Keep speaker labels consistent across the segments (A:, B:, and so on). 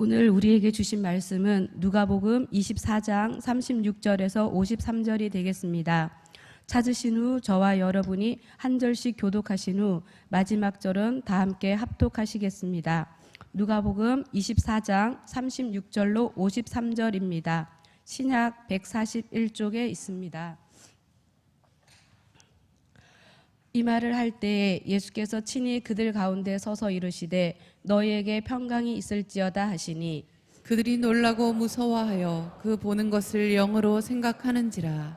A: 오늘 우리에게 주신 말씀은 누가복음 24장 36절에서 53절이 되겠습니다. 찾으신 후 저와 여러분이 한 절씩 교독하신 후 마지막 절은 다 함께 합독하시겠습니다. 누가복음 24장 36절로 53절입니다. 신약 141쪽에 있습니다. 이 말을 할 때에 예수께서 친히 그들 가운데 서서 이르시되 너희에게 평강이 있을지어다 하시니
B: 그들이 놀라고 무서워하여 그 보는 것을 영으로 생각하는지라.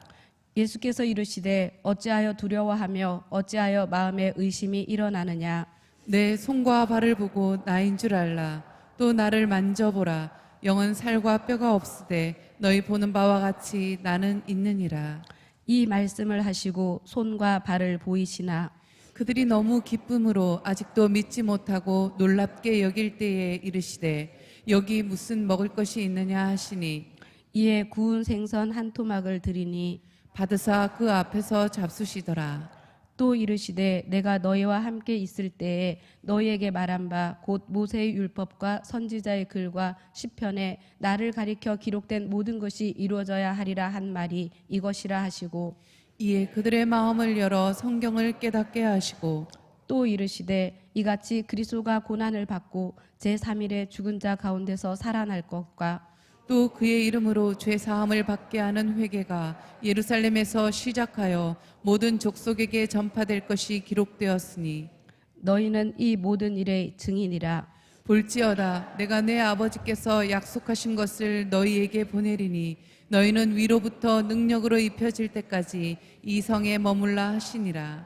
A: 예수께서 이르시되 어찌하여 두려워하며 어찌하여 마음에 의심이 일어나느냐.
B: 내 손과 발을 보고 나인 줄 알라. 또 나를 만져보라. 영은 살과 뼈가 없으되 너희 보는 바와 같이 나는 있느니라.
A: 이 말씀을 하시고 손과 발을 보이시나
B: 그들이 너무 기쁨으로 아직도 믿지 못하고 놀랍게 여길 때에 이르시되 여기 무슨 먹을 것이 있느냐 하시니
A: 이에 구운 생선 한 토막을 드리니
B: 받으사 그 앞에서 잡수시더라.
A: 또 이르시되 내가 너희와 함께 있을 때에 너희에게 말한 바 곧 모세의 율법과 선지자의 글과 시편에 나를 가리켜 기록된 모든 것이 이루어져야 하리라 한 말이 이것이라 하시고
B: 이에 그들의 마음을 열어 성경을 깨닫게 하시고
A: 또 이르시되 이같이 그리스도가 고난을 받고 제3일에 죽은 자 가운데서 살아날 것과
B: 또 그의 이름으로 죄 사함을 받게 하는 회개가 예루살렘에서 시작하여 모든 족속에게 전파될 것이 기록되었으니
A: 너희는 이 모든 일의 증인이라.
B: 볼지어다 내가 내 아버지께서 약속하신 것을 너희에게 보내리니 너희는 위로부터 능력으로 입혀질 때까지 이 성에 머물라 하시니라.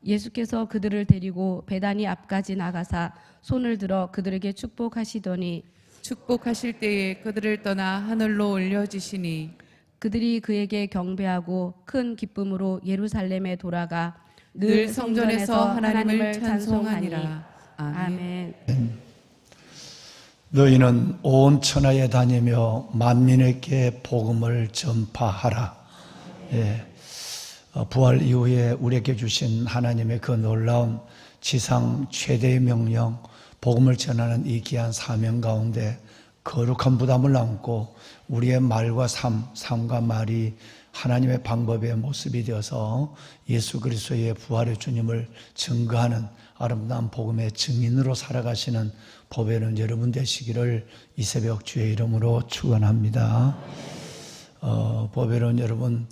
A: 예수께서 그들을 데리고 베다니 앞까지 나가사 손을 들어 그들에게 축복하시더니
B: 축복하실 때에 그들을 떠나 하늘로 올려지시니
A: 그들이 그에게 경배하고 큰 기쁨으로 예루살렘에 돌아가
B: 늘 성전에서 하나님을 찬송하니라.
A: 아멘.
C: 너희는 온 천하에 다니며 만민에게 복음을 전파하라. 예. 부활 이후에 우리에게 주신 하나님의 그 놀라운 지상 최대의 명령, 복음을 전하는 이 귀한 사명 가운데 거룩한 부담을 안고 우리의 말과 삶과 말이 하나님의 방법의 모습이 되어서 예수 그리스도의 부활의 주님을 증거하는 아름다운 복음의 증인으로 살아가시는 보배로운 여러분 되시기를 이 새벽 주의 이름으로 축원합니다. 보배로운 여러분,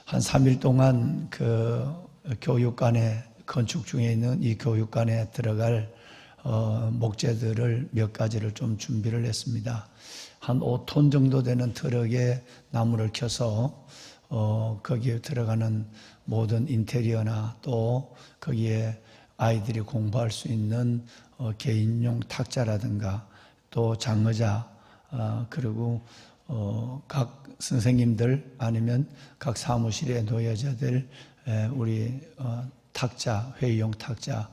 C: 한 3일 동안 그 교육관에, 건축 중에 있는 이 교육관에 들어갈 목재들을 몇 가지를 좀 준비를 했습니다. 한 5톤 정도 되는 트럭에 나무를 켜서 거기에 들어가는 모든 인테리어나 또 거기에 아이들이 공부할 수 있는 개인용 탁자라든가 또 장의자, 그리고 각 선생님들 아니면 각 사무실에 놓여져야 될 우리 탁자, 회의용 탁자,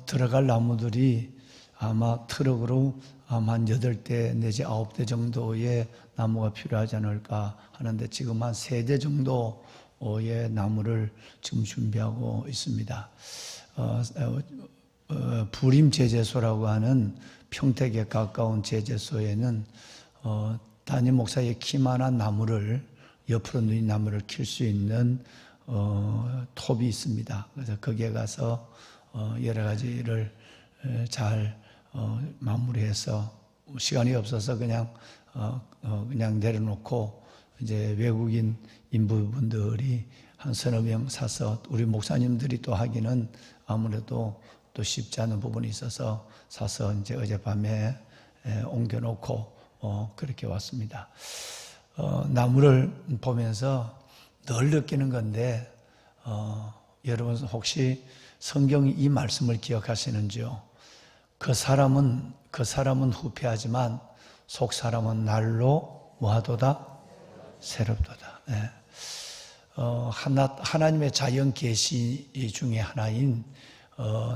C: 들어갈 나무들이 아마 트럭으로 한 8대 내지 9대 정도의 나무가 필요하지 않을까 하는데 지금 한 3대 정도의 나무를 지금 준비하고 있습니다. 부림 제재소라고 하는 평택에 가까운 제재소에는 담임 목사의 키만한 나무를 옆으로 누인 나무를 킬 수 있는 톱이 있습니다. 그래서 거기에 가서 여러 가지를 잘 마무리해서 시간이 없어서 그냥 내려놓고 이제 외국인 인부분들이 한 서너 명 사서 우리 목사님들이 또 하기는 아무래도 또 쉽지 않은 부분이 있어서 사서 이제 어젯밤에 옮겨놓고 그렇게 왔습니다. 나무를 보면서 늘 느끼는 건데 여러분 혹시 성경이 이 말씀을 기억하시는지요? 그 사람은 후패하지만 속 사람은 날로 뭐하도다? 새롭도다. 네. 하나님의 자연 계시 중에 하나인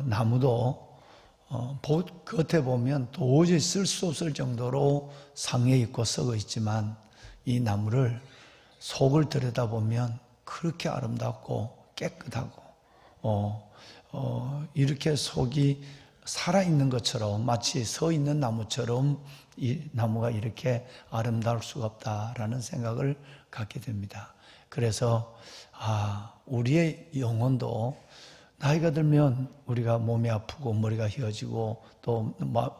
C: 나무도 겉에 보면 도저히 쓸 수 없을 정도로 상해 있고 썩어 있지만 이 나무를 속을 들여다보면 그렇게 아름답고 깨끗하고 이렇게 속이 살아있는 것처럼 마치 서 있는 나무처럼 이 나무가 이렇게 아름다울 수가 없다라는 생각을 갖게 됩니다. 그래서 우리의 영혼도 나이가 들면 우리가 몸이 아프고 머리가 휘어지고 또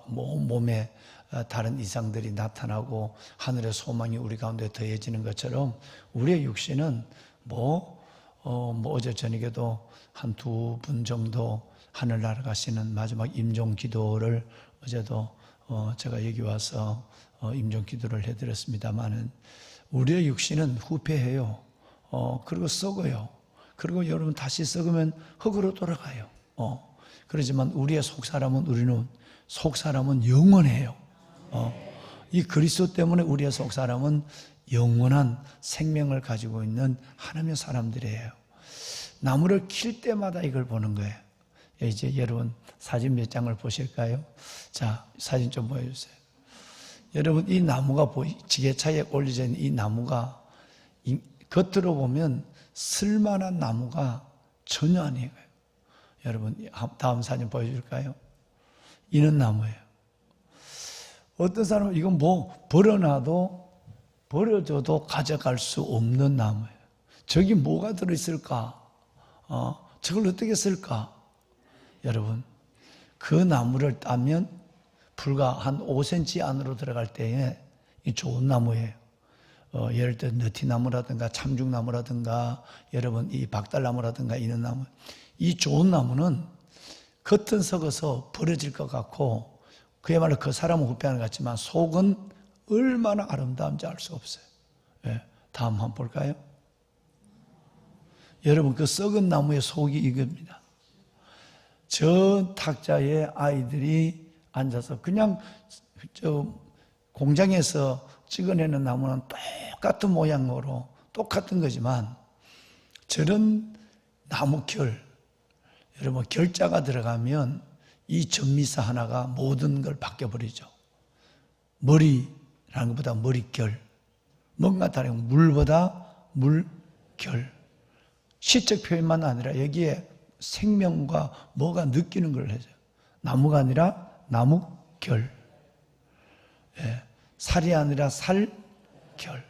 C: 몸에 다른 이상들이 나타나고 하늘의 소망이 우리 가운데 더해지는 것처럼 우리의 육신은 어제 저녁에도 한 2분 정도 하늘 날아가시는 마지막 임종 기도를 어제도 제가 여기 와서 임종 기도를 해드렸습니다만은 우리의 육신은 후패해요. 그리고 썩어요. 그리고 여러분 다시 썩으면 흙으로 돌아가요. 그렇지만 우리의 우리는 속사람은 영원해요. 이 그리스도 때문에 우리의 속사람은 영원한 생명을 가지고 있는 하나님의 사람들이에요. 나무를 킬 때마다 이걸 보는 거예요. 이제 여러분 사진 몇 장을 보실까요? 자, 사진 좀 보여주세요. 여러분 이 나무가 지게차에 올려져 있는 이 나무가 겉으로 보면 쓸만한 나무가 전혀 아니에요. 여러분 다음 사진 보여줄까요? 이는 나무예요. 어떤 사람은 이건 버려줘도 가져갈 수 없는 나무예요. 저기 뭐가 들어있을까? 저걸 어떻게 쓸까? 여러분 그 나무를 따면 불과 한 5cm 안으로 들어갈 때에 이 좋은 나무예요. 예를 들어 느티나무라든가 참중나무라든가 여러분 이 박달나무라든가 이런 나무, 이 좋은 나무는 겉은 썩어서 버려질 것 같고 그야말로 그 사람은 후패하는 것 같지만 속은 얼마나 아름다운지 알 수 없어요. 다음 한번 볼까요? 여러분 그 썩은 나무의 속이 이겁니다. 저 탁자에 아이들이 앉아서 그냥 공장에서 찍어내는 나무는 똑같은 모양으로 똑같은 거지만 저런 나무결, 여러분 결자가 들어가면 이 전미사 하나가 모든 걸 바뀌어버리죠. 머리라는 것보다 머리결, 뭔가 다른 물보다 물결. 시적 표현만 아니라 여기에 생명과 뭐가 느끼는 걸 해줘요. 나무가 아니라 나무결. 살이 아니라 살결.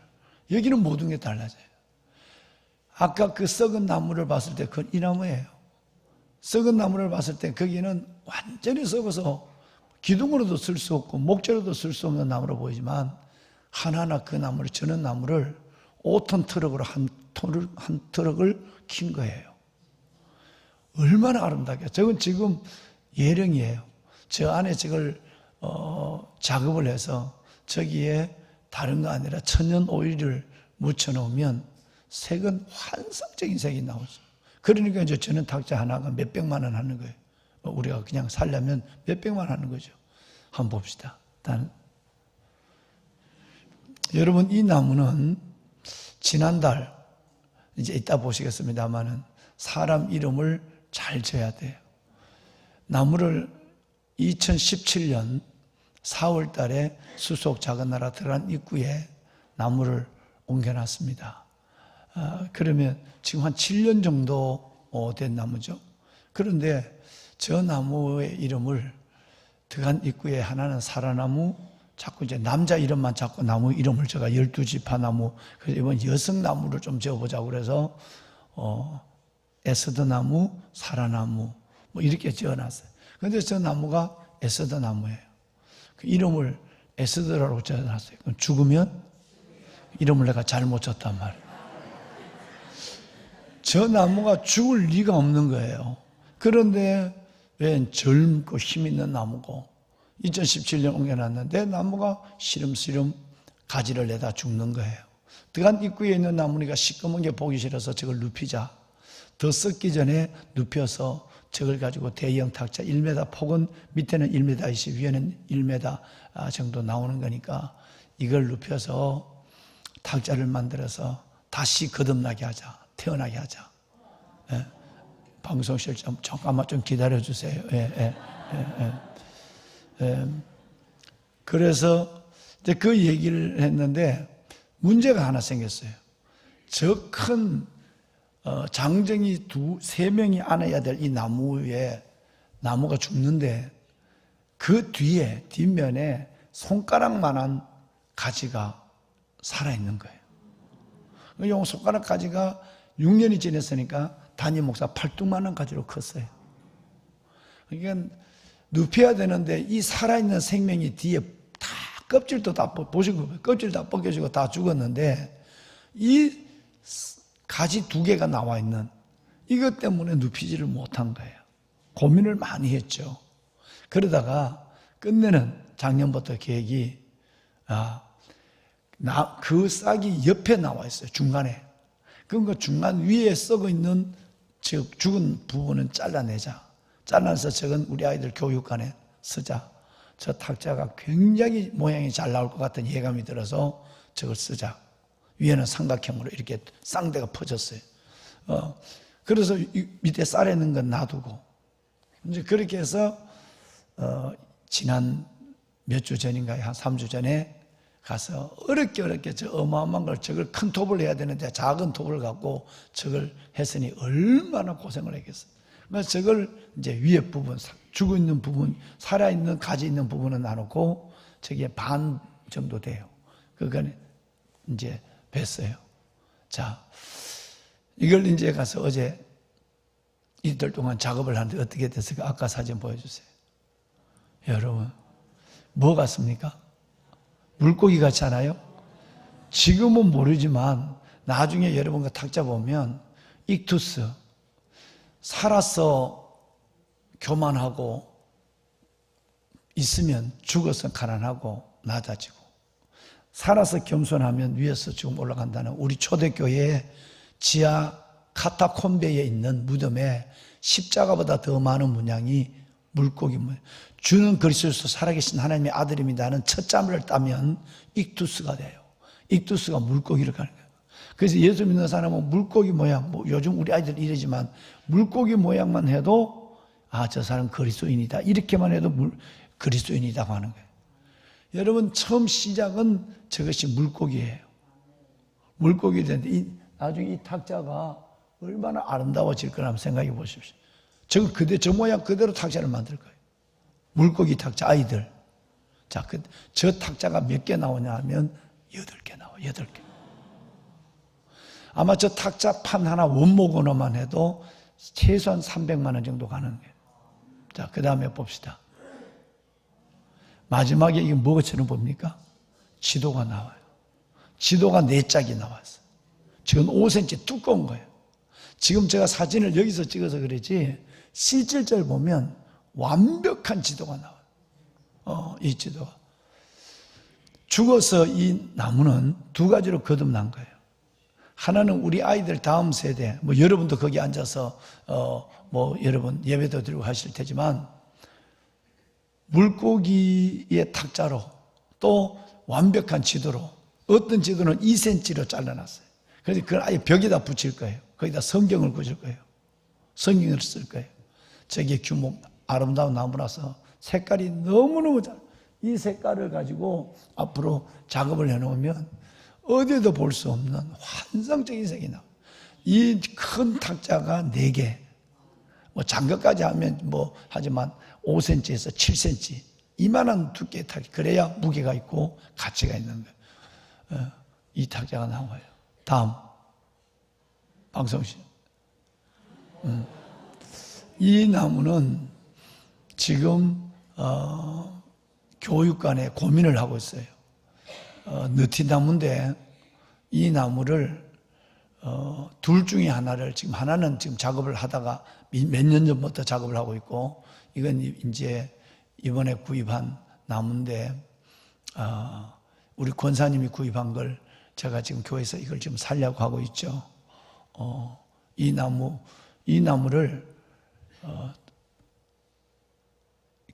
C: 여기는 모든 게 달라져요. 아까 그 썩은 나무를 봤을 때 그건 이 나무예요. 썩은 나무를 봤을 때 거기는 완전히 썩어서 기둥으로도 쓸 수 없고 목재로도 쓸 수 없는 나무로 보이지만 하나하나 그 나무를, 저는 나무를 5톤 트럭으로 한 트럭을 킨 거예요. 얼마나 아름답게. 저건 지금 예령이에요. 저 안에 저걸 작업을 해서 저기에 다른 거 아니라 천연 오일을 묻혀놓으면 색은 환상적인 색이 나오죠. 그러니까 이제 저는 탁자 하나가 몇백만 원 하는 거예요. 우리가 그냥 살려면 몇백만 원 하는 거죠. 한번 봅시다. 여러분 이 나무는 지난달 이제 이따 보시겠습니다만은 사람 이름을 잘 지어야 돼요. 나무를 2017년 4월 달에 수속 작은 나라 들어간 입구에 나무를 옮겨놨습니다. 그러면 지금 한 7년 정도 된 나무죠. 그런데 저 나무의 이름을 들어간 입구에 하나는 사라나무, 자꾸 이제 남자 이름만 자꾸 나무 이름을 제가 12지파 나무, 그래서 이번 여성 나무를 좀 지어보자고 그래서 에스더 나무, 사라나무 뭐 이렇게 지어놨어요. 그런데 저 나무가 에스더 나무예요. 그 이름을 에스더라고 지어놨어요. 그럼 죽으면 이름을 내가 잘못 줬단 말이에요. 저 나무가 죽을 리가 없는 거예요. 그런데 왜 젊고 힘 있는 나무고 2017년 옮겨놨는데 나무가 시름시름 가지를 내다 죽는 거예요. 들어간 입구에 있는 나무니까 시꺼먼 게 보기 싫어서 저걸 눕히자. 더 썩기 전에 눕혀서 저걸 가지고 대형 탁자 1m, 폭은 밑에는 1m 20, 위에는 1m 정도 나오는 거니까 이걸 눕혀서 탁자를 만들어서 다시 거듭나게 하자. 태어나게 하자. 방송실장 잠깐만 좀 기다려주세요. 그래서 이제 그 얘기를 했는데 문제가 하나 생겼어요. 저 큰 장정이 2-3명이 안아야 될 이 나무에 나무가 죽는데 그 뒤에 뒷면에 손가락만한 가지가 살아있는 거예요. 이 손가락 가지가 6년이 지났으니까 담임 목사 팔뚝만한 가지로 컸어요. 그러니까 눕혀야 되는데 이 살아있는 생명이 뒤에 다 껍질도 다 보시고 껍질 다 벗겨지고 다 죽었는데 이 가지 2개가 나와 있는 이것 때문에 눕히지를 못한 거예요. 고민을 많이 했죠. 그러다가 끝내는 작년부터 계획이 그 싹이 옆에 나와 있어요. 중간에. 그러니까 중간 위에 썩어 있는 즉 죽은 부분은 잘라내자. 잘라서 저건 우리 아이들 교육관에 쓰자. 저 탁자가 굉장히 모양이 잘 나올 것 같은 예감이 들어서 저걸 쓰자. 위에는 삼각형으로 이렇게 쌍대가 퍼졌어요. 그래서 밑에 쌀에 있는 건 놔두고 이제 그렇게 해서 지난 몇 주 전인가요? 한 3주 전에 가서 어렵게 저 어마어마한 걸 저걸 큰 톱을 해야 되는데 작은 톱을 갖고 저걸 했으니 얼마나 고생을 했겠어요. 그래서 저걸 이제 위에 부분, 죽어 있는 부분, 살아있는 가지 있는 부분은 놔놓고 저게 반 정도 돼요. 그건 이제 뱄어요. 자, 이걸 이제 가서 어제 이틀 동안 작업을 하는데 어떻게 됐을까? 아까 사진 보여주세요. 여러분, 뭐 같습니까? 물고기 같지 않아요? 지금은 모르지만 나중에 여러분과 탁자 보면 익투스, 살아서 교만하고 있으면 죽어서 가난하고 낮아지고 살아서 겸손하면 위에서 지금 올라간다는 우리 초대교회의 지하 카타콤베에 있는 무덤에 십자가보다 더 많은 문양이 물고기 문양. 주는 그리스도서 살아계신 하나님의 아들입니다는 첫 잠을 따면 익투스가 돼요. 익투스가 물고기를 가는 거예요. 그래서 예수 믿는 사람은 물고기 모양, 뭐 요즘 우리 아이들 이러지만 물고기 모양만 해도 저 사람 그리스도인이다. 이렇게만 해도 그리스도인이라고 하는 거예요. 여러분 처음 시작은 저것이 물고기예요. 물고기 되는데 나중에 이 탁자가 얼마나 아름다워질 거라 한번 생각해 보십시오. 저 모양 그대로 탁자를 만들 거예요. 물고기 탁자 아이들. 자, 저 탁자가 몇 개 나오냐 하면 8개 나와요. 8개. 아마 저 탁자 판 하나 원목으로만 해도 최소한 300만 원 정도 가는 거예요. 자, 그 다음에 봅시다. 마지막에 이게 뭐처럼 봅니까? 지도가 나와요. 지도가 4짝이 나왔어요. 지금 5cm 두꺼운 거예요. 지금 제가 사진을 여기서 찍어서 그러지 실질적으로 보면 완벽한 지도가 나와요. 이 지도가. 죽어서 이 나무는 2가지로 거듭난 거예요. 하나는 우리 아이들 다음 세대, 뭐 여러분도 거기 앉아서 뭐 여러분 예배도 드리고 하실 테지만 물고기의 탁자로 또 완벽한 지도로 어떤 지도는 2cm로 잘라놨어요. 그래서 그걸 아예 벽에다 붙일 거예요. 거기다 성경을 그릴 거예요. 성경을 쓸 거예요. 저게 규모 아름다운 나무라서 색깔이 너무너무 잘. 이 색깔을 가지고 앞으로 작업을 해놓으면 어디에도 볼 수 없는 환상적인 색이 나와요. 이 큰 탁자가 4개. 뭐 장갑까지 하면 뭐 하지만 5cm에서 7cm 이만한 두께의 탁자. 그래야 무게가 있고 가치가 있는 거예요. 이 탁자가 나와요. 다음 방송실. 이 나무는 지금 교육관에 고민을 하고 있어요. 느티나무인데 이 나무를 둘 중에 하나를 지금 하나는 지금 작업을 하다가 몇 년 전부터 작업을 하고 있고 이건 이제 이번에 구입한 나무인데 우리 권사님이 구입한 걸 제가 지금 교회에서 이걸 지금 살려고 하고 있죠. 이 나무를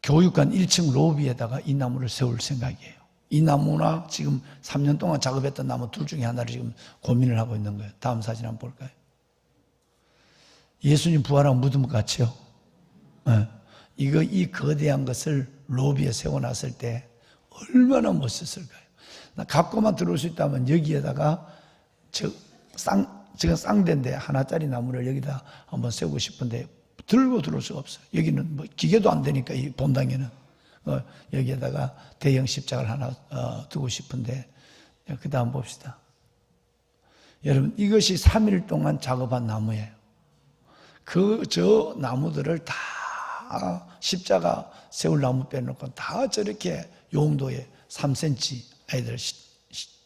C: 교육관 1층 로비에다가 이 나무를 세울 생각이에요. 이 나무나 지금 3년 동안 작업했던 나무 둘 중에 하나를 지금 고민을 하고 있는 거예요. 다음 사진 한번 볼까요? 예수님 부활한 무덤 같이요. 이 거대한 것을 로비에 세워놨을 때 얼마나 멋있었을까요? 나 갖고만 들어올 수 있다면 여기에다가 지금 쌍대인데 하나짜리 나무를 여기다 한번 세우고 싶은데 들고 들어올 수가 없어요. 여기는 뭐 기계도 안 되니까 이 본당에는 여기에다가 대형 십자가를 하나 두고 싶은데, 그 다음 봅시다. 여러분, 이것이 3일 동안 작업한 나무예요. 저 나무들을 다 십자가 세울 나무 빼놓고 다 저렇게 용도에 3cm 아이들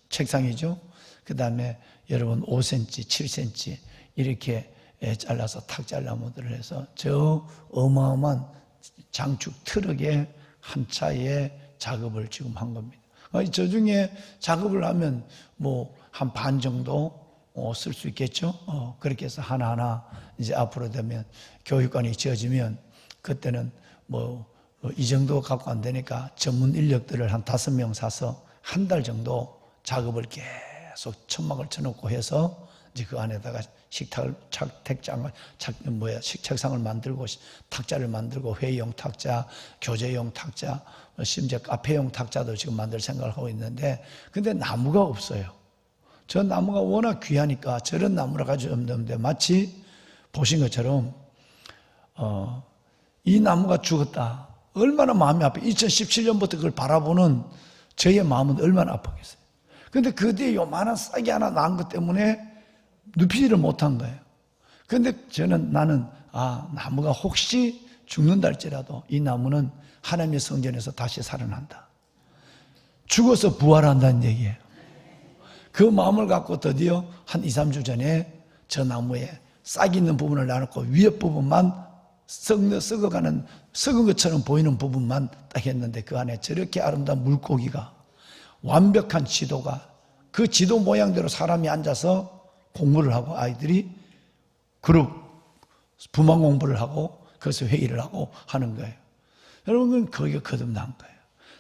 C: 책상이죠. 그 다음에 여러분 5cm, 7cm 이렇게 잘라서 탁잘나무들을 해서 저 어마어마한 장축 트럭에 한 차에 작업을 지금 한 겁니다. 저 중에 작업을 하면 뭐 한 반 정도 쓸 수 있겠죠. 그렇게 해서 하나하나 이제 앞으로 되면 교육관이 지어지면 그때는 뭐 이 정도 갖고 안 되니까 전문 인력들을 한 5명 사서 한 달 정도 작업을 계속 천막을 쳐놓고 해서 이제 그 안에다가 책상을 만들고 탁자를 만들고 회의용 탁자, 교재용 탁자, 심지어 카페용 탁자도 지금 만들 생각을 하고 있는데, 근데 나무가 없어요. 저 나무가 워낙 귀하니까 저런 나무를 가지고 없는데, 마치 보신 것처럼 이 나무가 죽었다. 얼마나 마음이 아파. 2017년부터 그걸 바라보는 저의 마음은 얼마나 아팠겠어요. 근데 그 뒤에 요만한 싹이 하나 난 것 때문에 눕히지를 못한 거예요. 근데 나는 나무가 혹시 죽는다 할지라도 이 나무는 하나님의 성전에서 다시 살아난다. 죽어서 부활한다는 얘기예요. 그 마음을 갖고 드디어 한 2, 3주 전에 저 나무에 싹이 있는 부분을 놔놓고 위에 부분만 썩은 것처럼 보이는 부분만 딱 했는데, 그 안에 저렇게 아름다운 물고기가, 완벽한 지도가, 그 지도 모양대로 사람이 앉아서 공부를 하고 아이들이 그룹 부만 공부를 하고 거기서 회의를 하고 하는 거예요. 여러분, 거기가 거듭난 거예요.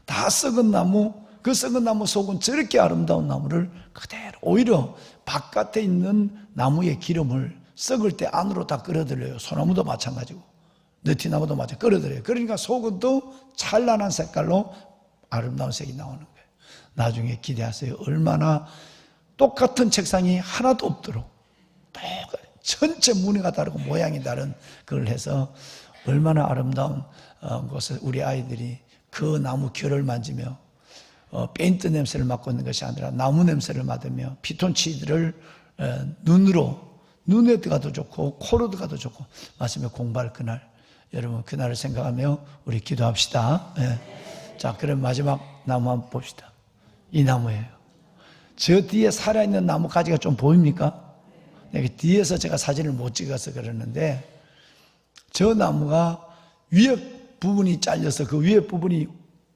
C: 다 썩은 나무, 그 썩은 나무 속은 저렇게 아름다운 나무를 그대로, 오히려 바깥에 있는 나무의 기름을 썩을 때 안으로 다 끌어들여요. 소나무도 마찬가지고 느티나무도 마찬가지고 끌어들여요. 그러니까 속은 또 찬란한 색깔로 아름다운 색이 나오는 거예요. 나중에 기대하세요. 얼마나 똑같은 책상이 하나도 없도록 전체 무늬가 다르고 모양이 다른 그걸 해서 얼마나 아름다운 곳에 우리 아이들이 그 나무 결을 만지며 페인트 냄새를 맡고 있는 것이 아니라 나무 냄새를 맡으며 피톤치드를 눈에 들어가도 좋고 코로 들어가도 좋고 마시며 공부할 그날, 여러분 그날을 생각하며 우리 기도합시다. 자, 그럼 마지막 나무 한번 봅시다. 이 나무예요. 저 뒤에 살아있는 나무 가지가 좀 보입니까? 뒤에서 제가 사진을 못 찍어서 그러는데, 저 나무가 위에 부분이 잘려서 그 위에 부분이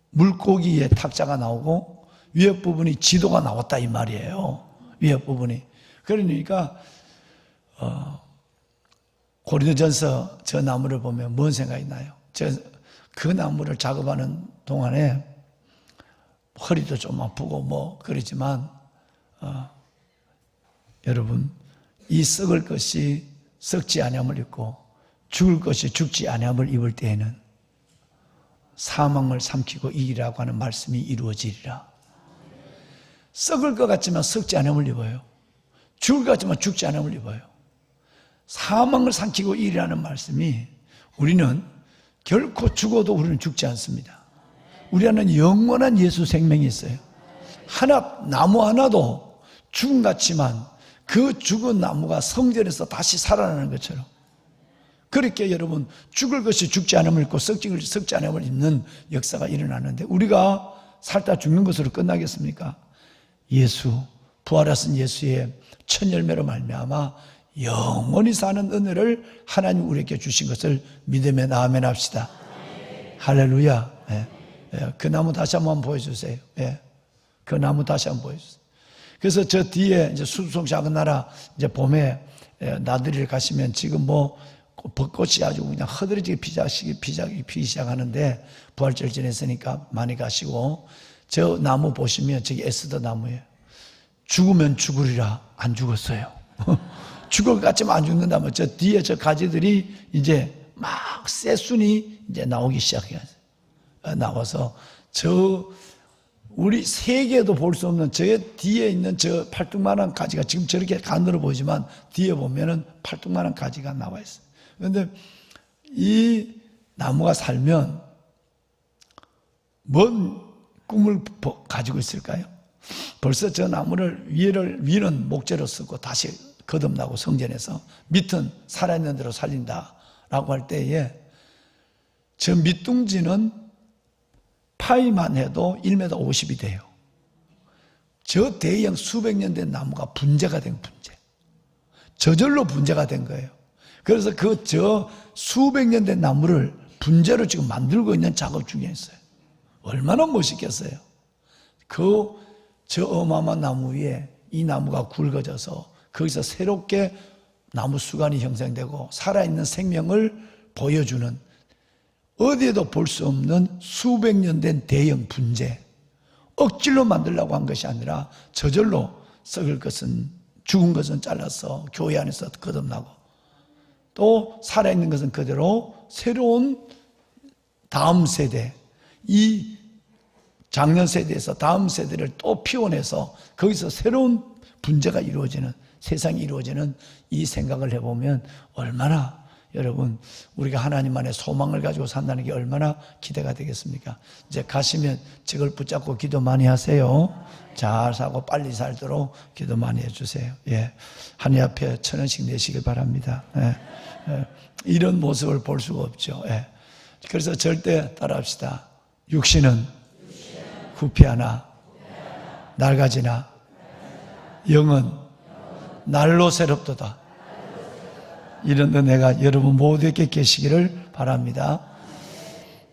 C: 물고기의 탁자가 나오고 위에 부분이 지도가 나왔다 이 말이에요. 위에 부분이. 그러니까 고린도전서 저 나무를 보면 뭔 생각이 나요? 그 나무를 작업하는 동안에 허리도 좀 아프고 뭐 그러지만 여러분, 이 썩을 것이 썩지 아니함을 입고 죽을 것이 죽지 아니함을 입을 때에는 사망을 삼키고 이기라고 하는 말씀이 이루어지리라. 썩을 것 같지만 썩지 아니함을 입어요. 죽을 것 같지만 죽지 아니함을 입어요. 사망을 삼키고 이기라는 말씀이, 우리는 결코 죽어도 우리는 죽지 않습니다. 우리 안에는 영원한 예수 생명이 있어요. 나무 하나도 죽음 같지만 그 죽은 나무가 성전에서 다시 살아나는 것처럼, 그렇게 여러분 죽을 것이 죽지 않음을 입고 썩지 않음을 입는 역사가 일어나는데, 우리가 살다 죽는 것으로 끝나겠습니까? 부활하신 예수의 첫 열매로 말미암아 영원히 사는 은혜를 하나님 우리에게 주신 것을 믿으면 아멘 합시다. 할렐루야. 그 나무 다시 한번 보여주세요. 그 나무 다시 한번 보여주세요. 그래서 저 뒤에 이제 수송 작은 나라, 이제 봄에 나들이를 가시면 지금 뭐 벚꽃이 아주 그냥 허드레지게 피기 시작하는데, 부활절 지냈으니까 많이 가시고, 저 나무 보시면 저기 에스더 나무예요. 죽으면 죽으리라. 안 죽었어요. 죽을 것 같지만 안 죽는다면 저 뒤에 저 가지들이 이제 막 새순이 이제 나오기 시작해요. 나와서 우리 세계에도 볼 수 없는 저 뒤에 있는 저 팔뚝만한 가지가 지금 저렇게 간으로 보이지만 뒤에 보면은 팔뚝만한 가지가 나와 있어요. 그런데 이 나무가 살면 뭔 꿈을 가지고 있을까요? 벌써 저 나무를 위는 목재로 쓰고 다시 거듭나고 성전에서 밑은 살아있는 대로 살린다라고 할 때에 저 밑둥지는 파이만 해도 1m 50이 돼요. 저 대형 수백 년 된 나무가 분재가 된 분재. 저절로 분재가 된 거예요. 그래서 저 수백 년 된 나무를 분재로 지금 만들고 있는 작업 중에 있어요. 얼마나 멋있겠어요. 저 어마어마한 나무 위에 이 나무가 굵어져서 거기서 새롭게 나무 수간이 형성되고 살아있는 생명을 보여주는 어디에도 볼 수 없는 수백 년 된 대형 분재. 억지로 만들려고 한 것이 아니라 저절로 썩을 것은 죽은 것은 잘라서 교회 안에서 거듭나고 또 살아있는 것은 그대로 새로운 다음 세대, 이 작년 세대에서 다음 세대를 또 피워내서 거기서 새로운 분재가 이루어지는, 세상이 이루어지는 이 생각을 해보면 얼마나 여러분 우리가 하나님 안에 소망을 가지고 산다는 게 얼마나 기대가 되겠습니까? 이제 가시면 저걸 붙잡고 기도 많이 하세요. 잘 사고 빨리 살도록 기도 많이 해주세요. 예, 하나님 앞에 1,000원씩 내시길 바랍니다. 예, 예. 이런 모습을 볼 수가 없죠. 예. 그래서 절대 따라합시다. 육신은 후피하나 낡아지나 영은 날로 새롭도다. 이런 은혜가 여러분 모두에게 계시기를 바랍니다.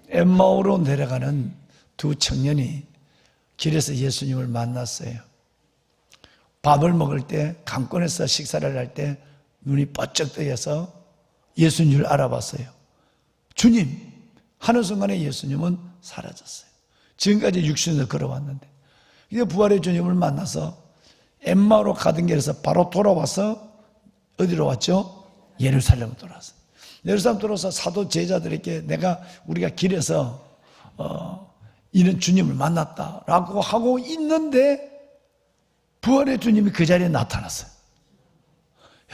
C: 엠마오로 내려가는 두 청년이 길에서 예수님을 만났어요. 밥을 먹을 때 강권에서 식사를 할 때 눈이 번쩍 뜨여서 예수님을 알아봤어요. 주님 하는 순간에 예수님은 사라졌어요. 지금까지 육신으로 걸어왔는데 이제 부활의 주님을 만나서 엠마오로 가던 길에서 바로 돌아와서 어디로 왔죠? 예루살렘으로 돌아왔어요. 예루살렘 돌아와서 사도 제자들에게 우리가 길에서 이런 주님을 만났다라고 하고 있는데 부활의 주님이 그 자리에 나타났어요.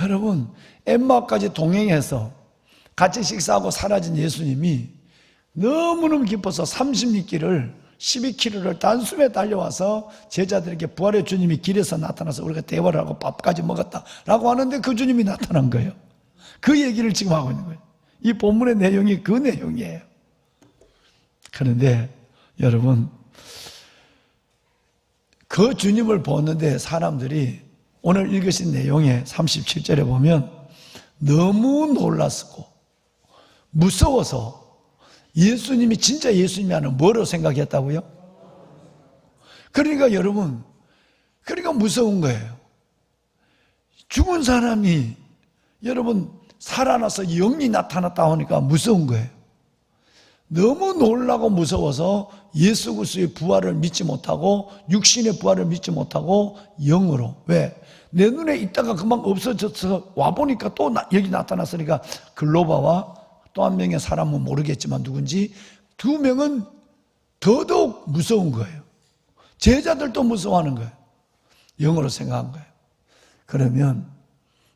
C: 여러분 엠마오까지 동행해서 같이 식사하고 사라진 예수님이 너무너무 기뻐서 30리길을 12km를 단숨에 달려와서 제자들에게 부활의 주님이 길에서 나타나서 우리가 대화를 하고 밥까지 먹었다라고 하는데 그 주님이 나타난 거예요. 그 얘기를 지금 하고 있는 거예요. 이 본문의 내용이 그 내용이에요. 그런데 여러분 그 주님을 보는데 사람들이 오늘 읽으신 내용의 37절에 보면 너무 놀랐고 무서워서 예수님이 진짜 예수님이 하는 뭐로 생각했다고요? 그러니까 여러분 그러니까 무서운 거예요. 죽은 사람이 여러분 살아나서 영이 나타났다 하니까 무서운 거예요. 너무 놀라고 무서워서 예수 그리스도의 부활을 믿지 못하고 육신의 부활을 믿지 못하고 영으로 왜? 내 눈에 있다가 금방 없어져서 와보니까 또 여기 나타났으니까 글로바와 또 한 명의 사람은 모르겠지만 누군지 두 명은 더더욱 무서운 거예요. 제자들도 무서워하는 거예요. 영으로 생각한 거예요. 그러면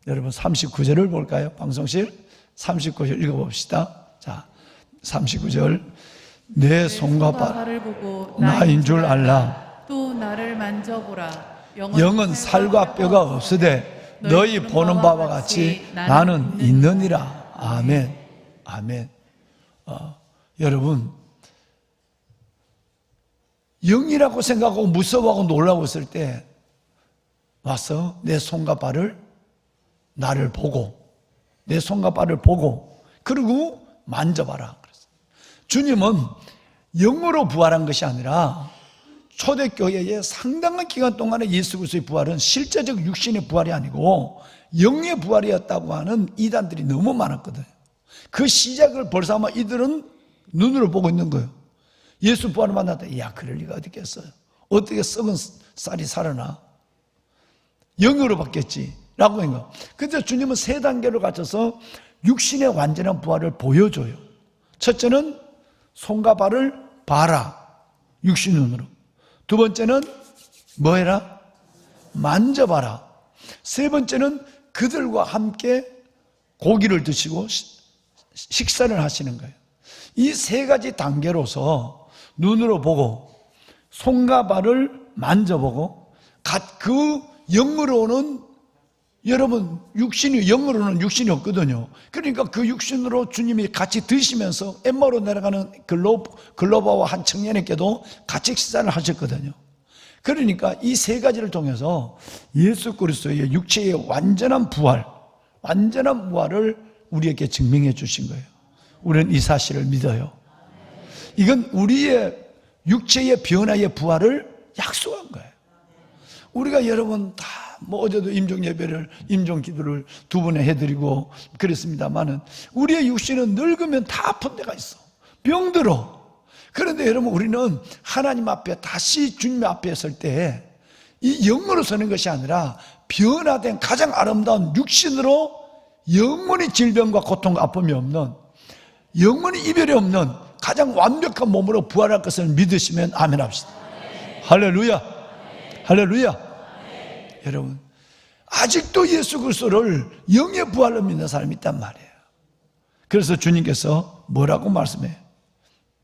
C: 여러분 39절을 볼까요? 방송실 39절 읽어봅시다. 자, 39절 내 손과 발을 보고 나인 줄 알라.
B: 또 나를 만져보라.
C: 영은 살과 뼈가 없으되 너희 보는 바와 같이 나는 있느니라. 아멘. 아멘. 여러분 영이라고 생각하고 무서워하고 놀라고 있을 때 와서 내 손과 발을 나를 보고 내 손과 발을 보고 그리고 만져봐라. 주님은 영으로 부활한 것이 아니라 초대교회의 상당한 기간 동안에 예수 그리스도의 부활은 실제적 육신의 부활이 아니고 영의 부활이었다고 하는 이단들이 너무 많았거든요. 그 시작을 벌써 아마 이들은 눈으로 보고 있는 거예요. 예수 부활을 만났다. 야, 그럴 리가 어디 있겠어요. 어떻게 썩은 쌀이 살아나? 영으로 바뀌었지 라고 한 거예요. 근데 주님은 세 단계로 갖춰서 육신의 완전한 부활을 보여줘요. 첫째는 손과 발을 봐라. 육신 눈으로. 두 번째는 뭐 해라? 만져봐라. 세 번째는 그들과 함께 고기를 드시고 식사를 하시는 거예요. 이 세 가지 단계로서 눈으로 보고 손과 발을 만져보고 그 영으로는 여러분 육신이 영으로는 육신이 없거든요. 그러니까 그 육신으로 주님이 같이 드시면서 엠마오로 내려가는 글로바와 한 청년에게도 같이 식사를 하셨거든요. 그러니까 이 세 가지를 통해서 예수 그리스도의 육체의 완전한 부활을 우리에게 증명해 주신 거예요. 우리는 이 사실을 믿어요. 이건 우리의 육체의 변화의 부활을 약속한 거예요. 우리가 여러분 다 어제도 임종 예배를 임종 기도를 2번에 해드리고 그랬습니다만은 우리의 육신은 늙으면 다 아픈 데가 있어. 병들어. 그런데 여러분 우리는 하나님 앞에 다시 주님 앞에 설 때 이 영으로 서는 것이 아니라 변화된 가장 아름다운 육신으로 영원히 질병과 고통과 아픔이 없는 영원히 이별이 없는 가장 완벽한 몸으로 부활할 것을 믿으시면 아멘 합시다. 할렐루야. 할렐루야. 여러분 아직도 예수 그리스도를 영의 부활로 믿는 사람이 있단 말이에요. 그래서 주님께서 뭐라고 말씀해요?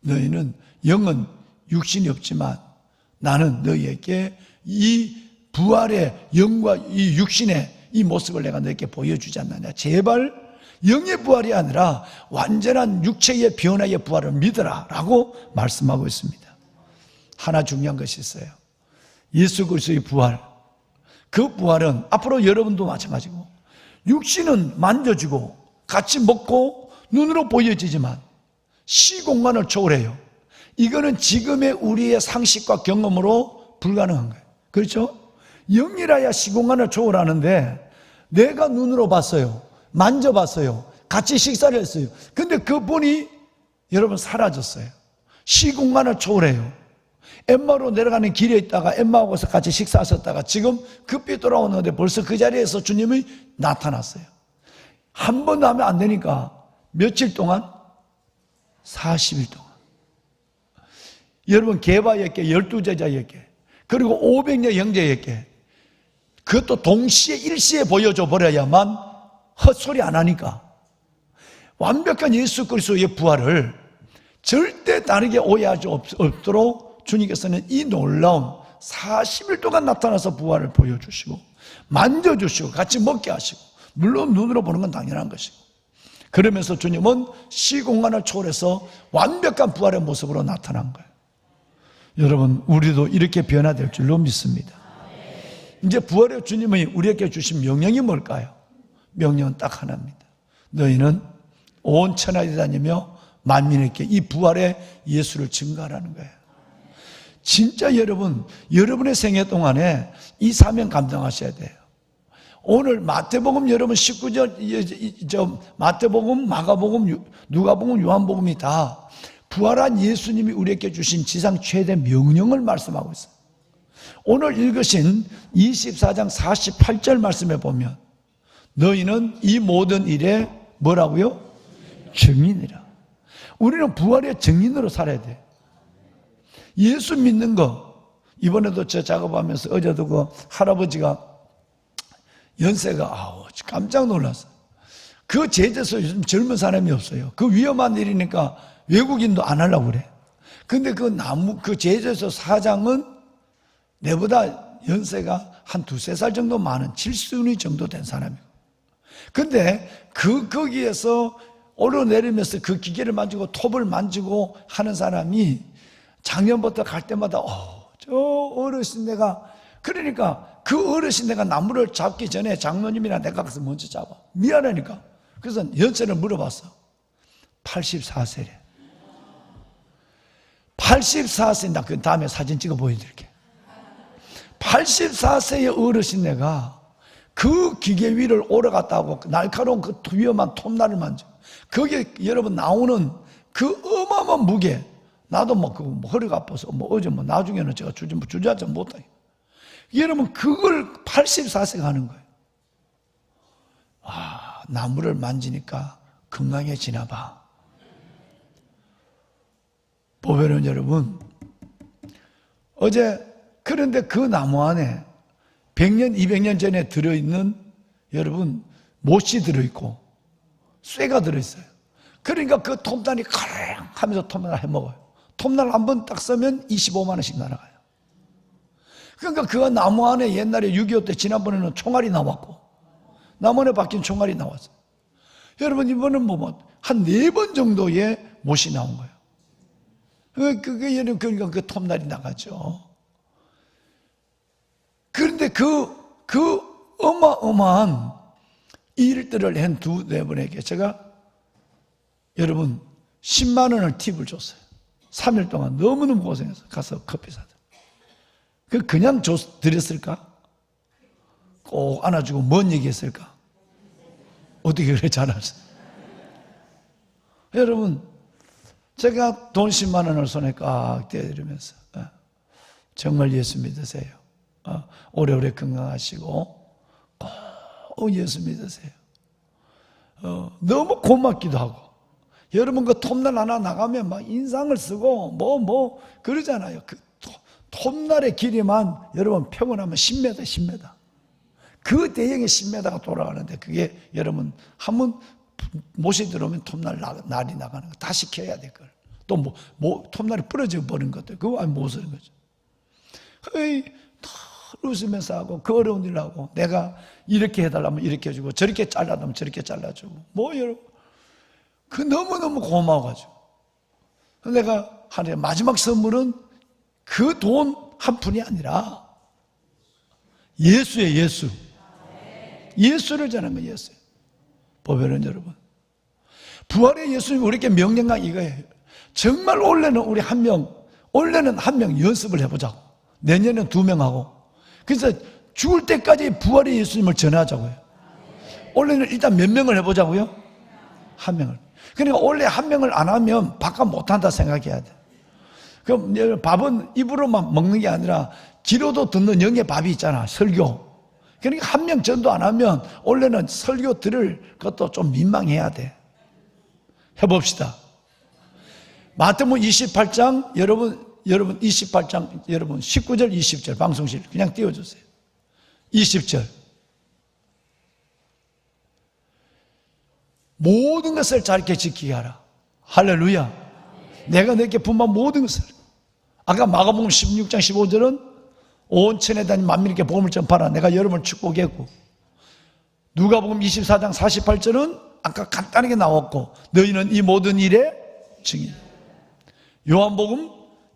C: 너희는 영은 육신이 없지만 나는 너희에게 이 부활의 영과 이 육신의 이 모습을 내가 너희에게 보여주지 않느냐. 제발 영의 부활이 아니라 완전한 육체의 변화의 부활을 믿어라 라고 말씀하고 있습니다. 하나 중요한 것이 있어요. 예수 그리스도의 부활, 그 부활은 앞으로 여러분도 마찬가지고 육신은 만져지고 같이 먹고 눈으로 보여지지만 시공간을 초월해요. 이거는 지금의 우리의 상식과 경험으로 불가능한 거예요. 그렇죠? 영이라야 시공간을 초월하는데 내가 눈으로 봤어요. 만져봤어요. 같이 식사를 했어요. 근데 그분이 여러분 사라졌어요. 시공간을 초월해요. 엠마오로 내려가는 길에 있다가 엠마오에서 같이 식사하셨다가 지금 급히 돌아오는데 벌써 그 자리에서 주님이 나타났어요. 한 번도 하면 안 되니까 며칠 동안? 40일 동안. 여러분 게바에게 12제자에게 그리고 500여 형제에게 그것도 동시에 일시에 보여줘 버려야만 헛소리 안 하니까 완벽한 예수 그리스도의 부활을 절대 다르게 오해하지 없도록 주님께서는 이 놀라운 40일 동안 나타나서 부활을 보여주시고 만져주시고 같이 먹게 하시고 물론 눈으로 보는 건 당연한 것이고 그러면서 주님은 시공간을 초월해서 완벽한 부활의 모습으로 나타난 거예요. 여러분 우리도 이렇게 변화될 줄로 믿습니다. 이제 부활의 주님이 우리에게 주신 명령이 뭘까요? 명령은 딱 하나입니다. 너희는 온 천하에 다니며 만민에게 이 부활의 예수를 증거하라는 거예요. 진짜 여러분, 여러분의 생애 동안에 이 사명 감당하셔야 돼요. 오늘 마태복음 여러분 19절, 마태복음, 마가복음, 누가복음, 요한복음이 다 부활한 예수님이 우리에게 주신 지상 최대 명령을 말씀하고 있어요. 오늘 읽으신 24장 48절 말씀에 보면 너희는 이 모든 일에 뭐라고요? 증인이라. 우리는 부활의 증인으로 살아야 돼. 예수 믿는 거, 이번에도 저 작업하면서 어제도 그 할아버지가 연세가 깜짝 놀랐어요. 그 제재소 요즘 젊은 사람이 없어요. 그 위험한 일이니까 외국인도 안 하려고 그래. 근데 그 제재소 사장은 내보다 연세가 한 2-3살 정도 많은 70순위 정도 된 사람이고. 근데 거기에서 오르내리면서 그 기계를 만지고 톱을 만지고 하는 사람이 작년부터 갈 때마다 저 어르신네가 그러니까 그 어르신네가 나무를 잡기 전에 장로님이나 내가 가서 먼저 잡아. 미안하니까. 그래서 연세를 물어봤어. 84세래. 84세. 나 그 다음에 사진 찍어 보여드릴게. 84세의 어르신네가 그 기계 위를 오르갔다고 날카로운 그 위험한 톱날을 만져. 거기에 여러분 나오는 그 어마어마한 무게. 나도 허리가 아파서 어제 나중에는 제가 주저앉아 못하게. 여러분 그걸 84세가 하는 거예요. 나무를 만지니까 건강해지나 봐. 보면은 여러분 어제 그런데 그 나무 안에 100년 200년 전에 들어있는 여러분 못이 들어있고 쇠가 들어있어요. 그러니까 그 톱단이 카랑 하면서 톱을 해먹어요. 톱날 한 번 딱 쓰면 25만 원씩 날아가요. 그러니까 그 나무 안에 옛날에 6.25 때 지난번에는 총알이 나왔고 나무 안에 박힌 총알이 나왔어요. 여러분 이번은 한 4번 정도의 못이 나온 거예요. 그러니까 그 톱날이 나가죠. 그런데 그 어마어마한 일들을 한 2-4분에게 제가 여러분 10만 원을 팁을 줬어요. 3일 동안 너무너무 고생해서 가서 커피 사다. 그냥 드렸을까? 꼭 안아주고 뭔 얘기했을까? 어떻게 그래 잘하셨어요? 여러분 제가 돈 10만 원을 손에 꽉 떼어드리면서 정말 예수 믿으세요. 오래오래 건강하시고 꼭 예수 믿으세요. 너무 고맙기도 하고 여러분 그 톱날 하나 나가면 막 인상을 쓰고 그러잖아요. 그 톱날의 길이만 여러분 평원하면 10m 그 대형의 10m가 돌아가는데 그게 여러분 한번 못이 들어오면 톱날 날이 나가는 거 다시 켜야 될 걸. 또 톱날이 부러져 버린 것도 그거 못 쓰는 거죠. 다 웃으면서 하고 그 어려운 일 하고 내가 이렇게 해달라면 이렇게 해주고 저렇게 잘라달라면 저렇게 잘라주고 여러분 그 너무너무 고마워가지고 내가 하루에 마지막 선물은 그 돈 한 푼이 아니라 예수예요. 예수를 전하는 거예요. 예수. 보면은 여러분 부활의 예수님이 우리에게 명령한 이거예요. 정말 올해는 올해는 한 명 연습을 해보자고. 내년에는 2명 하고. 그래서 죽을 때까지 부활의 예수님을 전하자고요. 올해는 일단 몇 명을 해보자고요? 1명을. 그러니까 원래 1명을 안 하면 바깥 못한다 생각해야 돼. 그럼 밥은 입으로만 먹는 게 아니라 귀로도 듣는 영의 밥이 있잖아. 설교. 그러니까 1명 전도 안 하면 원래는 설교 들을 것도 좀 민망해야 돼. 해봅시다. 마태복음 28장 여러분 28장 여러분 19절 20절 방송실 그냥 띄워주세요. 20절 모든 것을 잘게 지키게 하라. 할렐루야. 내가 너에게 분만 모든 것을. 아까 마가복음 16장 15절은 온 천에 다닌 만민에게 복음을 전파하라. 내가 여러분을 축복했고 누가복음 24장 48절은 아까 간단하게 나왔고 너희는 이 모든 일의 증인. 요한복음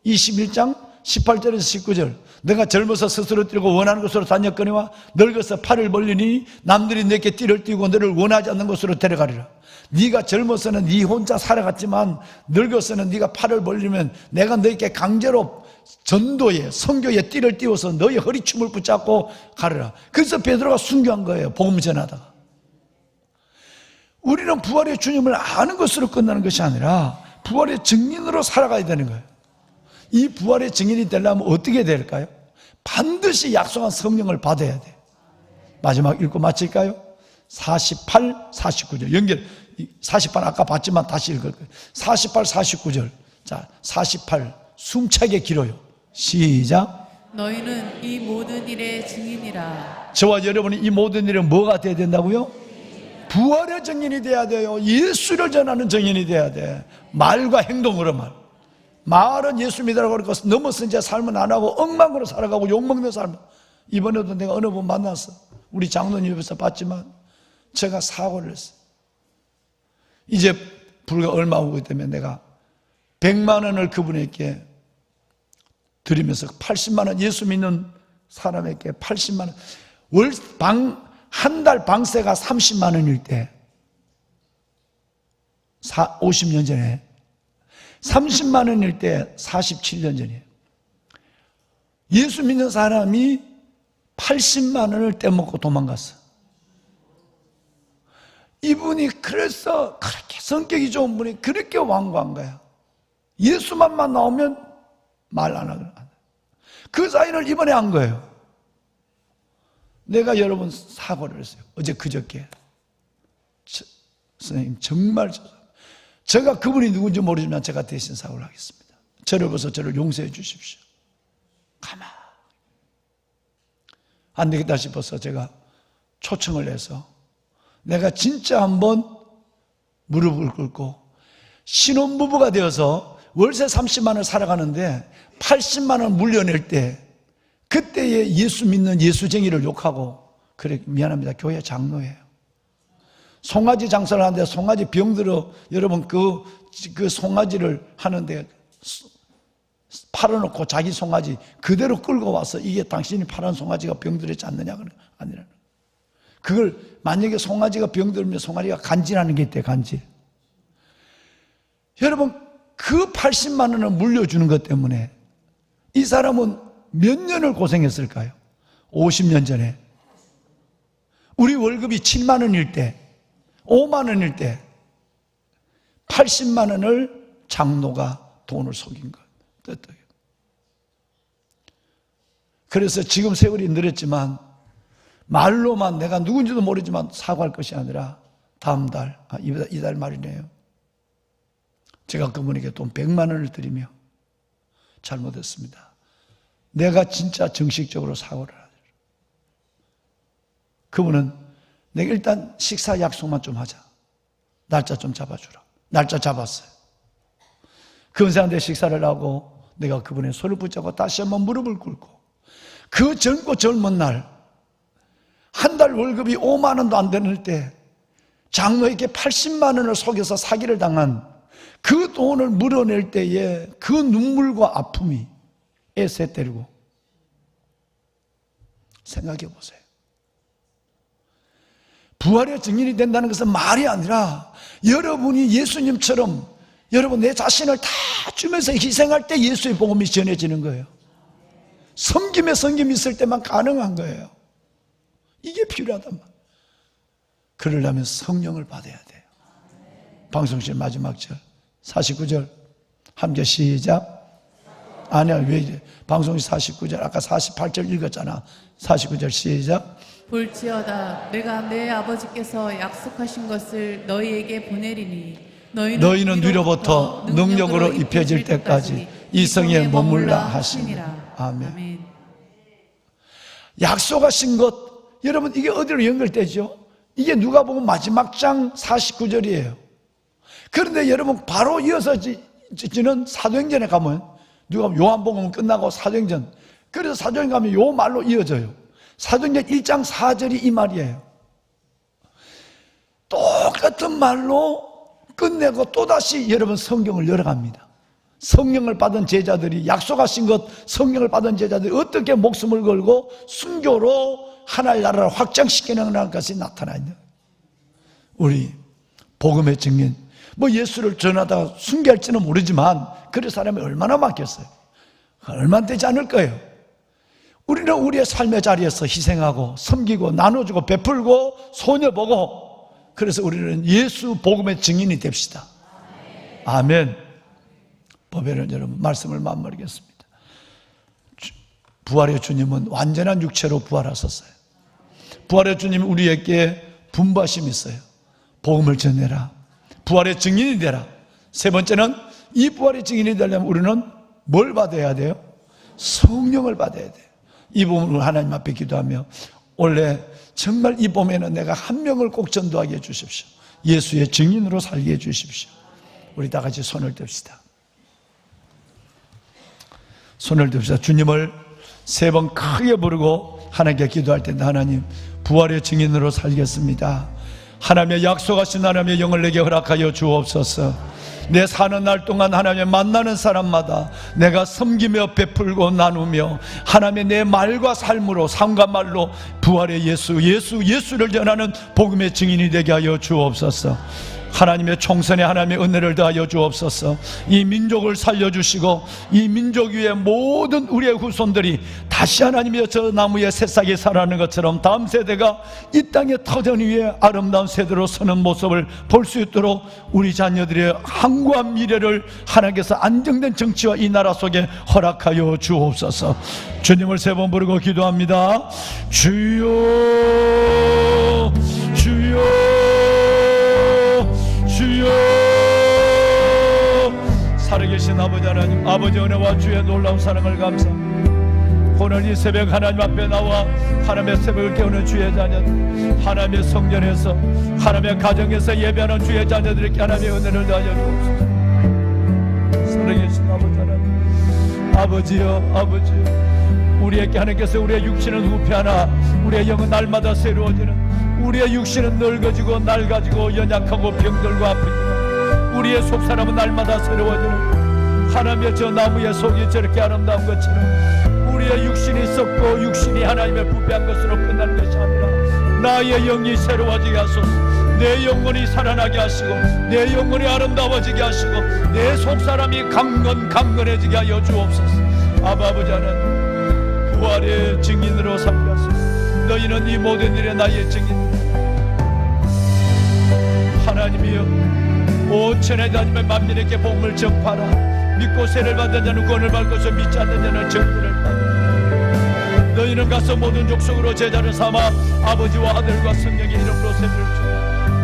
C: 21장 18절에서 19절 내가 젊어서 스스로 뛰고 원하는 곳으로 다녔거니와 늙어서 팔을 벌리니 남들이 내게 띠를 띠고 너를 원하지 않는 곳으로 데려가리라. 네가 젊어서는 네 혼자 살아갔지만 늙어서는 네가 팔을 벌리면 내가 너에게 강제로 전도에 선교에 띠를 띄워서 너의 허리춤을 붙잡고 가르라. 그래서 베드로가 순교한 거예요. 복음 전하다가. 우리는 부활의 주님을 아는 것으로 끝나는 것이 아니라 부활의 증인으로 살아가야 되는 거예요. 이 부활의 증인이 되려면 어떻게 될까요? 반드시 약속한 성령을 받아야 돼. 마지막 읽고 마칠까요? 48, 49절 연결. 48 아까 봤지만 다시 읽을 거예요. 48, 49절. 자, 48 숨차게 길어요. 시작.
B: 너희는 이 모든 일의 증인이라.
C: 저와 여러분이 이 모든 일에 뭐가 돼야 된다고요? 부활의 증인이 돼야 돼요. 예수를 전하는 증인이 돼야 돼. 말과 행동으로만. 말은 예수 믿으라고 그러고 넘어서 이제 삶은 안 하고 엉망으로 살아가고 욕먹는 삶. 이번에도 내가 어느 분 만났어. 우리 장로님 옆에서 봤지만 제가 사고를 했어. 이제 불과 얼마 후기 때문에 내가 100만 원을 그분에게 드리면서 80만 원 예수 믿는 사람에게 80만 원 한 달 방세가 30만 원일 때 50년 전에 30만 원일 때 47년 전이에요. 예수 믿는 사람이 80만 원을 떼먹고 도망갔어. 이분이 그래서 그렇게 성격이 좋은 분이 그렇게 완고한 거야. 예수만만 나오면 말 안 하거든. 그 사인을 이번에 한 거예요. 내가 여러분 사고를 했어요. 어제 그저께. 선생님 정말 제가 그분이 누군지 모르지만 제가 대신 사고를 하겠습니다. 저를 벗어 저를 용서해 주십시오. 가만. 안 되겠다 싶어서 제가 초청을 해서 내가 진짜 한번 무릎을 꿇고 신혼부부가 되어서 월세 30만 원 살아가는데 80만 원 물려낼 때 그때의 예수 믿는 예수쟁이를 욕하고, 그래 미안합니다, 교회 장로예요. 송아지 장사를 하는데 송아지 병들어, 여러분 그 송아지를 하는데 팔아놓고 자기 송아지 그대로 끌고 와서 이게 당신이 팔은 송아지가 병들었지 않느냐, 아니라는. 그걸 만약에 송아지가 병들면 송아지가 간질하는 게 있대, 간질. 여러분 그 80만 원을 물려주는 것 때문에 이 사람은 몇 년을 고생했을까요? 50년 전에 우리 월급이 7만 원일 때, 5만 원일 때 80만 원을 장로가 돈을 속인 것. 그래서 지금 세월이 늘었지만 말로만 내가 누군지도 모르지만 사과할 것이 아니라 다음 달, 이달 말이네요, 제가 그분에게 돈 100만 원을 드리며 잘못했습니다, 내가 진짜 정식적으로 사과를 하죠. 그분은 내가 일단 식사 약속만 좀 하자, 날짜 좀 잡아주라. 날짜 잡았어요. 근사한데 식사를 하고 내가 그분의 손을 붙잡고 다시 한번 무릎을 꿇고, 그 젊고 젊은 날 한 달 월급이 5만 원도 안 되는 때 장로에게 80만 원을 속여서 사기를 당한 그 돈을 물어낼 때에 그 눈물과 아픔이 애새 때리고, 생각해 보세요. 부활의 증인이 된다는 것은 말이 아니라 여러분이 예수님처럼 여러분 내 자신을 다 주면서 희생할 때 예수의 복음이 전해지는 거예요. 섬김에 섬김이 있을 때만 가능한 거예요. 이게 필요하단 말이에요. 그러려면 성령을 받아야 돼요. 방송실 마지막 절 49절 함께 시작. 아니야, 왜 이래? 방송실 49절 아까 48절 읽었잖아. 49절 시작.
B: 볼지어다 내가 내 아버지께서 약속하신 것을 너희에게 보내리니
C: 너희는 위로부터 능력으로 입혀질 때까지 이 성에 머물라 하시니라. 아멘. 약속하신 것, 여러분 이게 어디로 연결되죠? 이게 누가복음 마지막 장 49절이에요. 그런데 여러분 바로 이어서 지는 사도행전에 가면, 누가 요한복음 끝나고 사도행전, 그래서 사도행전 가면 요 말로 이어져요. 사도행전 1장 4절이 이 말이에요. 똑같은 말로 끝내고 또다시 여러분 성경을 열어갑니다. 성령을 받은 제자들이, 약속하신 것 성령을 받은 제자들이 어떻게 목숨을 걸고 순교로 하나의 나라를 확장시키는 것이 나타나 있는, 우리 복음의 증인, 뭐 예수를 전하다가 순교할지는 모르지만 그런 사람이 얼마나 많겠어요? 얼마 되지 않을 거예요. 우리는 우리의 삶의 자리에서 희생하고 섬기고 나눠주고 베풀고 손해보고, 그래서 우리는 예수 복음의 증인이 됩시다. 아멘. 법에는 여러분 말씀을 마무리하겠습니다. 부활의 주님은 완전한 육체로 부활하셨어요. 부활의 주님은 우리에게 분부하심이 있어요. 복음을 전해라. 부활의 증인이 되라. 세 번째는 이 부활의 증인이 되려면 우리는 뭘 받아야 돼요? 성령을 받아야 돼요. 이 부분을 하나님 앞에 기도하며, 원래 정말 이 봄에는 내가 한 명을 꼭 전도하게 해주십시오. 예수의 증인으로 살게 해주십시오. 우리 다 같이 손을 듭시다. 손을 듭시다. 주님을 세 번 크게 부르고 하나님께 기도할 텐데, 하나님 부활의 증인으로 살겠습니다. 하나님의 약속하신 하나님의 영을 내게 허락하여 주옵소서. 내 사는 날 동안 하나님의 만나는 사람마다 내가 섬기며 베풀고 나누며 하나님의 내 말과 삶으로, 삶과 말로 부활의 예수를 전하는 복음의 증인이 되게 하여 주옵소서. 하나님의 총선에 하나님의 은혜를 더하여 주옵소서. 이 민족을 살려주시고 이 민족 위에 모든 우리의 후손들이 다시 하나님의 저 나무의 새싹이 살아나는 것처럼 다음 세대가 이 땅의 터전 위에 아름다운 세대로 서는 모습을 볼 수 있도록 우리 자녀들의 항구한 미래를 하나님께서 안정된 정치와 이 나라 속에 허락하여 주옵소서. 주님을 세 번 부르고 기도합니다. 주여, 주여, 주여. 살아계신 아버지 하나님, 아버지 은혜와 주의 놀라운 사랑을 감사합니다. 오늘 이 새벽 하나님 앞에 나와 하나님의 새벽을 깨우는 주의 자녀들, 하나님의 성전에서 하나님의 가정에서 예배하는 주의 자녀들에게 하나님의 은혜를 더하여 주옵소서. 살아계신 아버지 하나님, 아버지여, 우리에게 하나님께서 우리의 육신은 후패하나 우리의 영은 날마다 새로워지는, 우리의 육신은 늙어지고 낡아지고 연약하고 병들고 아프지만 우리의 속사람은 날마다 새로워지는, 하나님의 저 나무의 속이 저렇게 아름다운 것처럼 우리의 육신이 썩고 육신이 하나님의 부패한 것으로 끝나는 것이 아니라 나의 영이 새로워지게 하소서. 내 영혼이 살아나게 하시고 내 영혼이 아름다워지게 하시고 내 속사람이 강건해지게 하여 주옵소서. 아버지 하나님, 부활의 증인으로 살게 하소서. 너희는 이 모든 일에 나의 증인이다. 하나님이여, 오천에 다니며 만민에게 복음을 전파하라. 믿고 세례를 받은 자는 구원을 받을 것을, 믿지 않는 자는 정죄를 받으라. 너희는 가서 모든 족속으로 제자를 삼아 아버지와 아들과 성령의 이름으로 세례를 주라.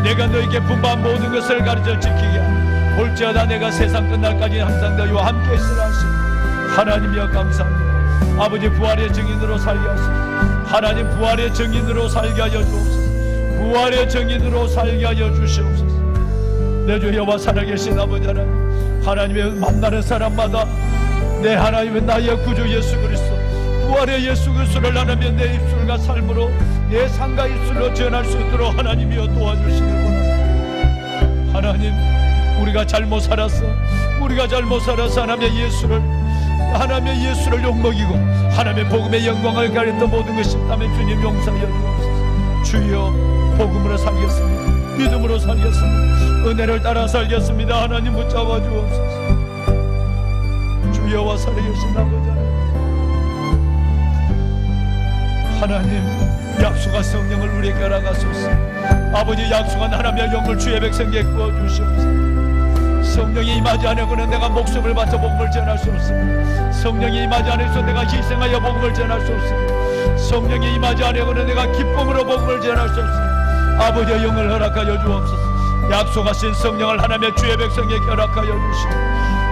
C: 내가 너희에게 분부한 모든 것을 가르쳐 지키게 하라. 볼지어다 내가 세상 끝날까지 항상 너희와 함께 있으라 하시니, 하나님이여 감사합니다. 아버지, 부활의 증인으로 살게 하소서. 하나님, 부활의 증인으로 살게 하여 주옵소서. 부활의 증인으로 살게 하여 주시옵소서. 내 주 여호와 살아계신 아버지 하나님, 하나님의 만나는 사람마다 내 하나님의 나의 구주 예수 그리스도, 부활의 예수 그리스도를 하나님 내 입술과 삶으로 내 상과 입술로 전할 수 있도록 하나님이여 도와주시길 원합니다. 하나님, 우리가 잘못 살았어. 하나님의 예수를 욕먹이고 하나님의 복음의 영광을 가렸던 모든 것이 있다면 주님 용서하여 주옵소서. 주여, 복음으로 살겠습니다. 믿음으로 살겠습니다. 은혜를 따라 살겠습니다. 하나님 붙잡아 주옵소서. 주여와 살아계신 아버지 하나님, 약속한 성령을 우리에게 허락하소서. 아버지, 약속한 하나님의 영을 주의 백성에게 부어주시옵소서. 성령이 임하지 않으고는 내가 목숨을 바쳐 복음을 전할 수 없습니다. 성령이 임하지 않아서 내가 희생하여 복음을 전할 수 없습니다. 성령이 임하지 않으고는 내가 기쁨으로 복음을 전할 수 없습니다. 아버지의 영을 허락하여 주옵소서. 약속하신 성령을 하나님의 주의 백성에게 허락하여 주시고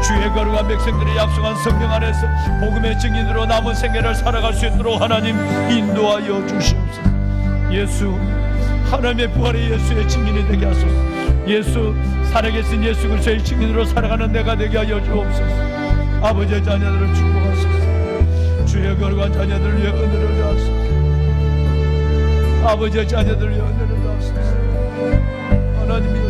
C: 주의 거룩한 백성들이 약속한 성령 안에서 복음의 증인으로 남은 생애를 살아갈 수 있도록 하나님 인도하여 주시옵소서. 예수, 하나님의 부활의 예수의 증인이 되게 하소서. 예수, 살아계신 예수 그리스도의 증인으로 살아가는 내가 되게 하여 주옵소서. 아버지의 자녀들을 축복하소서. 주의 거룩한 자녀들을 위해 은혜를 하소서. 아버지의 자녀들을 위해 은혜를 하소서. 하나님이